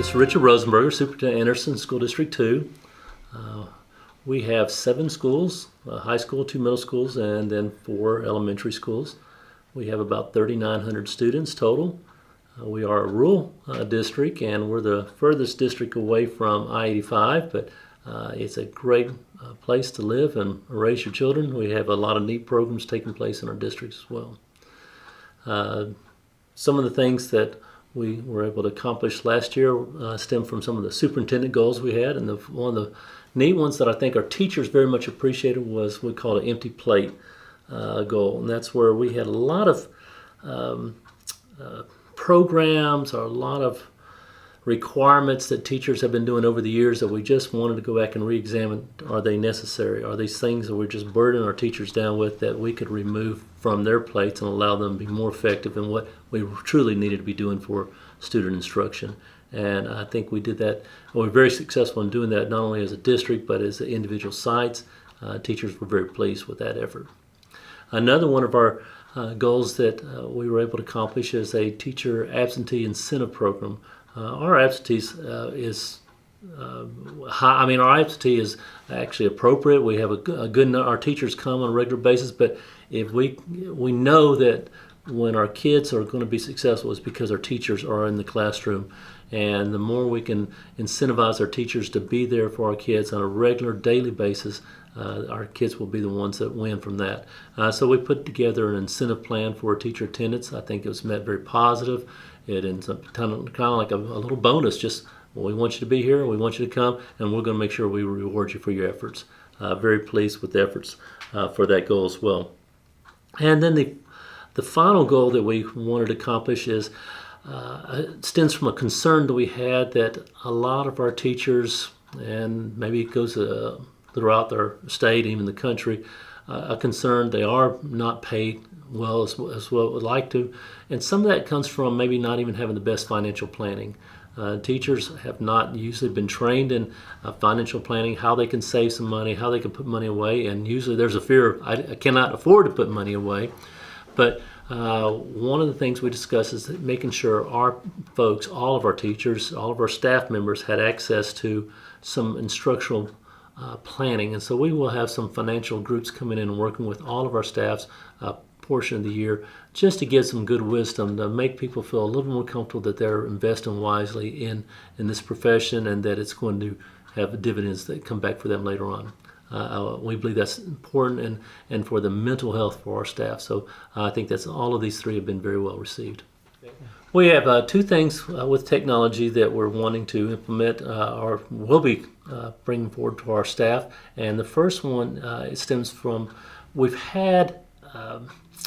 This is Richard Rosenberger, Superintendent Anderson, School District 2. We have 7 schools, a high school, 2 middle schools, and then 4 elementary schools. We have about 3,900 students total. We are a rural district, and we're the furthest district away from I-85, but it's a great place to live and raise your children. We have a lot of neat programs taking place in our district as well. Some of the things that we were able to accomplish last year stem from some of the superintendent goals we had, and one of the neat ones that I think our teachers very much appreciated was we call it empty plate goal, and that's where we had a lot of programs or a lot of requirements that teachers have been doing over the years that we just wanted to go back and re-examine. Are they necessary? Are these things that we're just burdening our teachers down with that we could remove from their plates and allow them to be more effective in what we truly needed to be doing for student instruction? And I think we did that. We were very successful in doing that, not only as a district but as individual sites. Teachers were very pleased with that effort. Another one of our goals that we were able to accomplish is a teacher absentee incentive program. Our absentees is high. I mean, our absentee is actually appropriate. We have a good. Our teachers come on a regular basis, but if we know that when our kids are going to be successful, it's because our teachers are in the classroom, and the more we can incentivize our teachers to be there for our kids on a regular, daily basis, our kids will be the ones that win from that. So we put together an incentive plan for teacher attendance. I think it was met very positive. It ends up kind of like a little bonus. Just, well, we want you to be here, we want you to come, and we're going to make sure we reward you for your efforts. Very pleased with the efforts for that goal as well. And then the final goal that we wanted to accomplish is it stems from a concern that we had that a lot of our teachers, and maybe it goes throughout their state, even the country, a concern they are not paid well as well would like to, and some of that comes from maybe not even having the best financial planning. Teachers have not usually been trained in financial planning, how they can save some money, how they can put money away, and usually there's a fear, I cannot afford to put money away. But one of the things we discussed is making sure our folks, all of our teachers, all of our staff members had access to some instructional planning. And so we will have some financial groups coming in and working with all of our staffs portion of the year just to give some good wisdom to make people feel a little more comfortable that they're investing wisely in this profession and that it's going to have dividends that come back for them later on. We believe that's important and for the mental health for our staff. So I think that's all of these 3 have been very well received. We have 2 things with technology that we're wanting to implement or will be bringing forward to our staff. And the first one it stems from we've had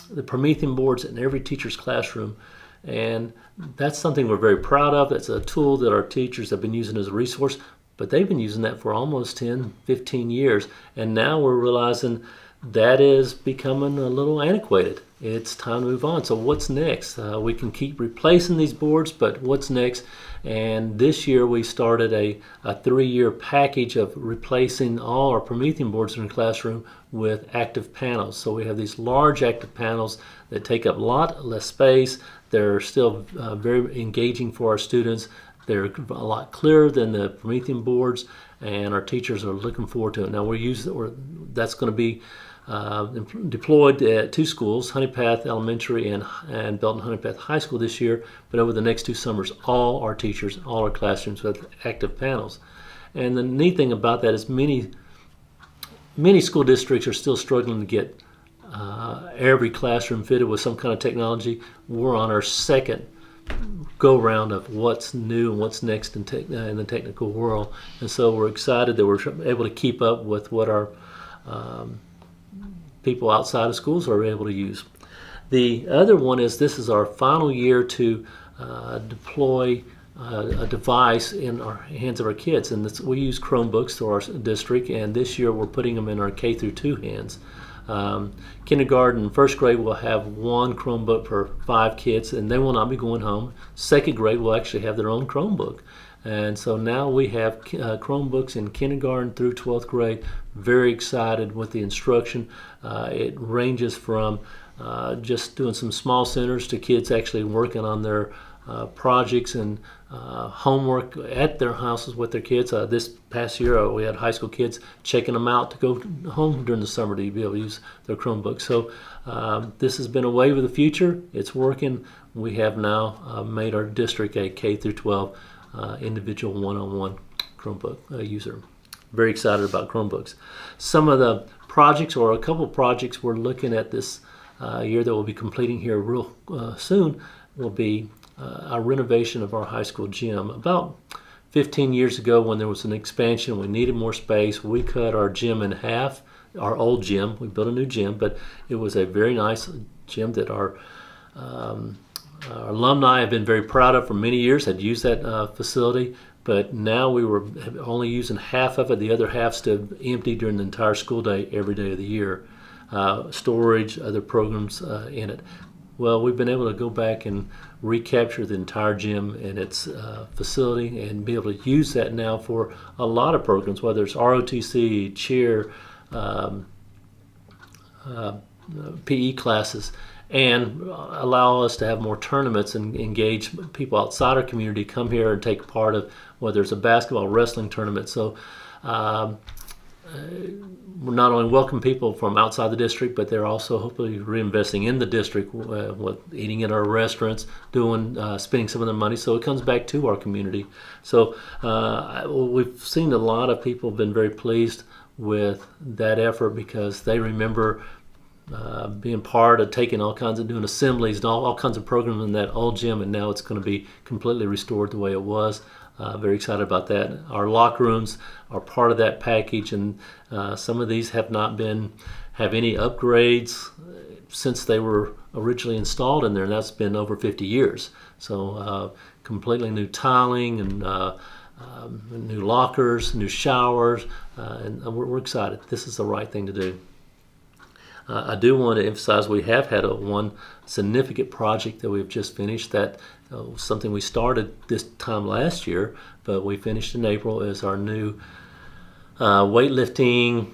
the Promethean Boards in every teacher's classroom, and that's something we're very proud of. It's a tool that our teachers have been using as a resource, but they've been using that for almost 10, 15 years, and now we're realizing that is becoming a little antiquated. It's time to move on. So what's next? We can keep replacing these boards, but what's next? And this year we started a 3-year package of replacing all our Promethean boards in the classroom with active panels. So we have these large active panels that take up a lot less space. They're still very engaging for our students. They're a lot clearer than the Promethean boards, and our teachers are looking forward to it. Now that's going to be deployed at 2 schools, Honeypath Elementary and Belton Honeypath High School this year, but over the next 2 summers, all our teachers, all our classrooms with active panels. And the neat thing about that is many school districts are still struggling to get every classroom fitted with some kind of technology. We're on our second go-round of what's new and what's next in the technical world, and so we're excited that we're able to keep up with what our people outside of schools are able to use. The other one is this is our final year to deploy a device in our hands of our kids, and we use Chromebooks through our district, and this year we're putting them in our K through 2 hands. Kindergarten and 1st grade will have 1 Chromebook per 5 kids, and they will not be going home. 2nd grade will actually have their own Chromebook. And so now we have Chromebooks in kindergarten through 12th grade. Very excited with the instruction. It ranges from just doing some small centers to kids actually working on their projects and homework at their houses with their kids. This past year, we had high school kids checking them out to go home during the summer to be able to use their Chromebooks. So this has been a wave of the future. It's working. We have now made our district a K through 12 individual one-on-one Chromebook user. Very excited about Chromebooks. Some of the projects, or a couple of projects we're looking at this year that we'll be completing here real soon, will be our renovation of our high school gym. About 15 years ago, when there was an expansion, we needed more space. We cut our gym in half, our old gym. We built a new gym, but it was a very nice gym that our alumni have been very proud of for many years, had used that facility. But now we were only using half of it. The other half stood empty during the entire school day, every day of the year. Storage, other programs in it. Well, we've been able to go back and recapture the entire gym and its facility and be able to use that now for a lot of programs, whether it's ROTC, cheer, PE classes, and allow us to have more tournaments and engage people outside our community come here and take part of, whether it's a basketball, wrestling tournament. So we're not only welcome people from outside the district, but they're also hopefully reinvesting in the district, with eating in our restaurants, spending some of their money. So it comes back to our community. So we've seen a lot of people have been very pleased with that effort, because they remember being part of taking doing assemblies and all kinds of programs in that old gym, and now it's going to be completely restored the way it was. Very excited about that. Our locker rooms are part of that package, and some of these have not have any upgrades since they were originally installed in there, and that's been over 50 years. So completely new tiling and new lockers, new showers, and we're excited. This is the right thing to do. I do want to emphasize we have had one significant project that we've just finished, that something we started this time last year, but we finished in April, is our new weightlifting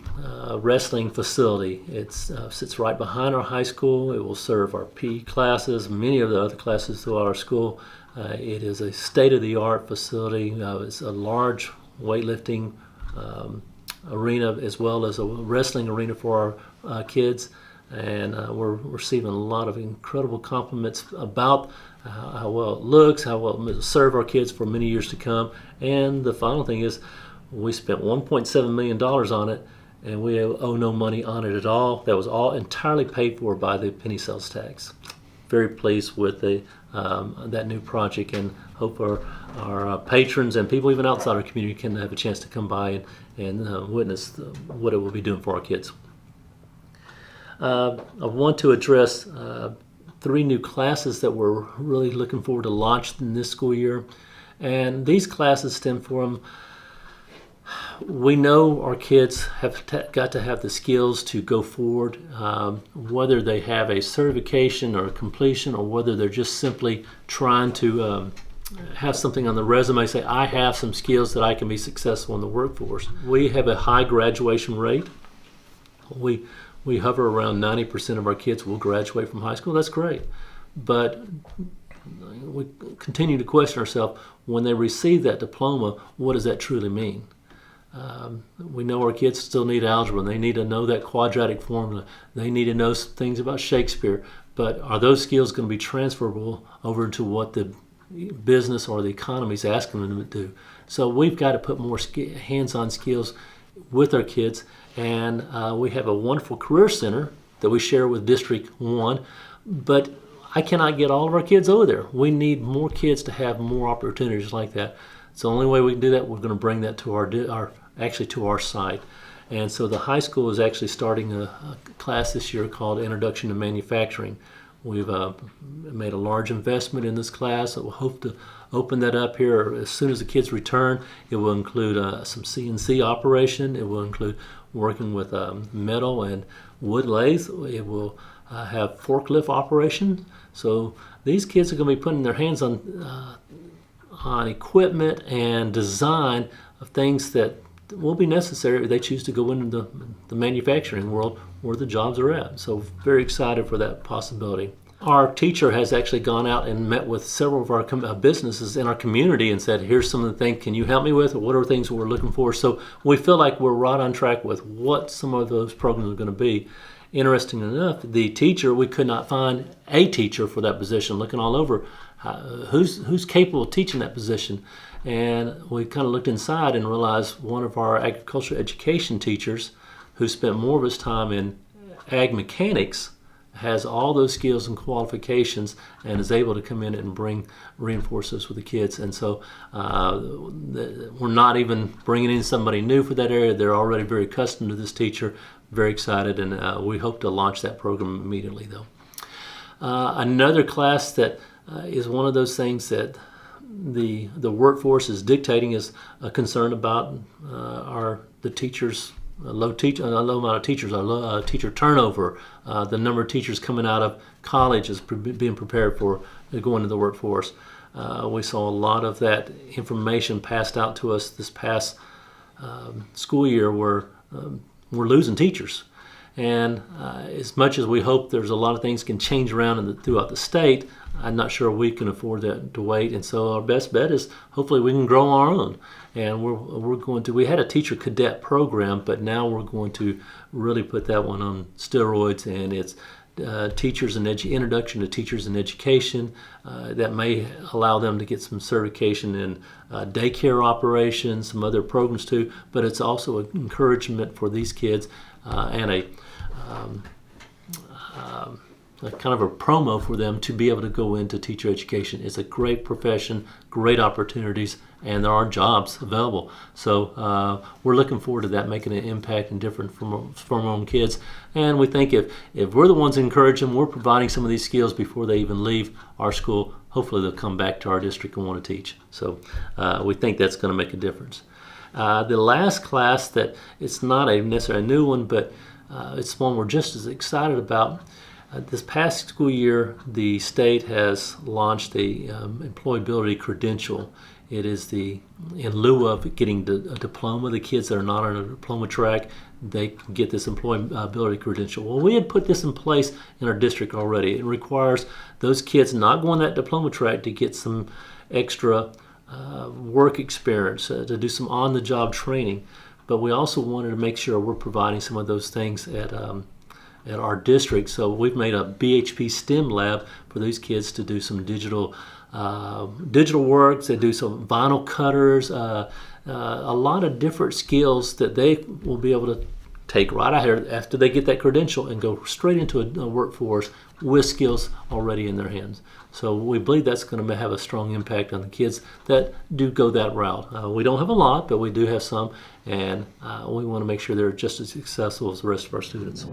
wrestling facility. It sits right behind our high school. It will serve our PE classes, many of the other classes throughout our school. It is a state-of-the-art facility. It's a large weightlifting arena, as well as a wrestling arena for our kids, and we're receiving a lot of incredible compliments about how well it looks, how well it will serve our kids for many years to come. And the final thing is, we spent $1.7 million on it, and we owe no money on it at all. That was all entirely paid for by the penny sales tax. Very pleased with that new project, and hope our patrons and people even outside our community can have a chance to come by and witness what it will be doing for our kids. I want to address 3 new classes that we're really looking forward to launch in this school year. And these classes stem from, we know our kids have got to have the skills to go forward, whether they have a certification or a completion, or whether they're just simply trying to have something on the resume, say, I have some skills that I can be successful in the workforce. We have a high graduation rate. We hover around 90% of our kids will graduate from high school. That's great. But we continue to question ourselves, when they receive that diploma, what does that truly mean? We know our kids still need algebra. They need to know that quadratic formula. They need to know some things about Shakespeare. But are those skills going to be transferable over into what the business or the economy is asking them to do? So we've got to put more hands-on skills with our kids. And we have a wonderful career center that we share with District 1. But I cannot get all of our kids over there. We need more kids to have more opportunities like that. It's the only way we can do that. We're going to bring that to our site. And so the high school is actually starting a class this year called Introduction to Manufacturing. We've made a large investment in this class. So we'll hope to open that up here as soon as the kids return. It will include some CNC operation. It will include working with metal and wood lathe. It will have forklift operation. So these kids are going to be putting their hands on equipment and design of things that will be necessary if they choose to go into the manufacturing world where the jobs are at. So very excited for that possibility. Our teacher has actually gone out and met with several of our businesses in our community and said, here's some of the things, can you help me with, or what are things we're looking for? So we feel like we're right on track with what some of those programs are going to be. Interesting enough, the teacher, we could not find a teacher for that position. Looking all over, who's capable of teaching that position? And we kind of looked inside and realized one of our agricultural education teachers, who spent more of his time in ag mechanics, has all those skills and qualifications and is able to come in and reinforce this with the kids. And so we're not even bringing in somebody new for that area. They're already very accustomed to this teacher, very excited, and we hope to launch that program immediately, though. Another class that is one of those things that the workforce is dictating is a concern about the teachers. A low amount of teachers, teacher turnover, the number of teachers coming out of college is being prepared for going into the workforce. We saw a lot of that information passed out to us this past school year where we're losing teachers. And as much as we hope there's a lot of things can change around throughout the state, I'm not sure we can afford that to wait. And so our best bet is hopefully we can grow our own. And we had a teacher cadet program, but now we're going to really put that one on steroids, and it's introduction to teachers in education. That may allow them to get some certification in daycare operations, some other programs too, but it's also an encouragement for these kids and a kind of a promo for them to be able to go into teacher education. It's a great profession, great opportunities, and there are jobs available. So we're looking forward to that, making an impact and different from our own kids. And we think if we're the ones encouraging them, we're providing some of these skills before they even leave our school, hopefully they'll come back to our district and want to teach. So we think that's going to make a difference. The last class that it's not necessarily a new one, but it's one we're just as excited about. This past school year, the state has launched the Employability Credential. It is in lieu of getting a diploma, the kids that are not on a diploma track, they can get this Employability Credential. Well, we had put this in place in our district already. It requires those kids not going that diploma track to get some extra work experience, to do some on-the-job training. But we also wanted to make sure we're providing some of those things at our district. So we've made a BHP STEM lab for these kids to do some digital works. They do some vinyl cutters, a lot of different skills that they will be able to take right out here after they get that credential and go straight into a workforce with skills already in their hands. So we believe that's going to have a strong impact on the kids that do go that route. We don't have a lot, but we do have some, and we want to make sure they're just as successful as the rest of our students.